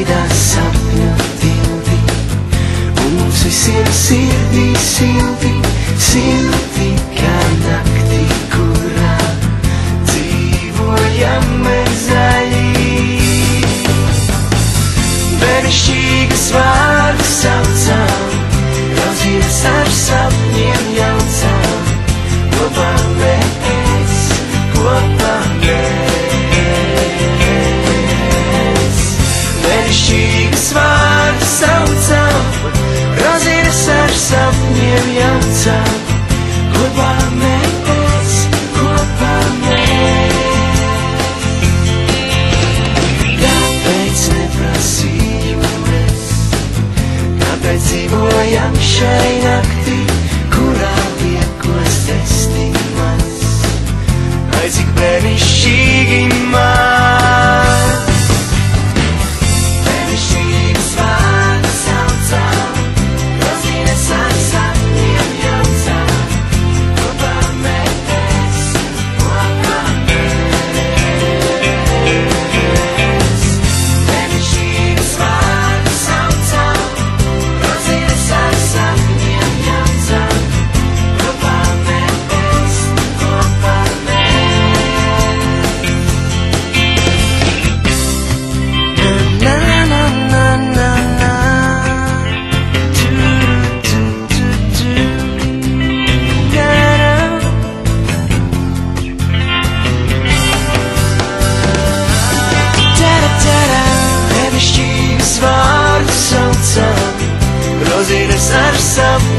veidā sapņu tilti, un mums visiem sirdī silti, silti kā naktī, kurā dzīvojam mēs zaļi. Brīnišķīgas vārdas saucam, raudzītas ar sapņiem jaucam, kopā mēs, kopā mēs. Brīnišķīgas vārdas saucam, raudzītas ar sapņiem jaucam, kopā mēs, kopā mēs. Kāpēc neprasīju es, kāpēc dzīvojam šai naktī, kurā liekos destimās, ai cik brīnišķīgi man. Brīnišķīgas vārdas saucam, raudzītas ar sapņiem jaucam, kopā mēs, kopā mēs. Brīnišķīgas vārdas saucam, raudzītas ar sapņiem jaucam, kopā mēs, kopā mēs. Na na na na na, brīnišķīgas vārdas saucam, rozīnes ar sapņiem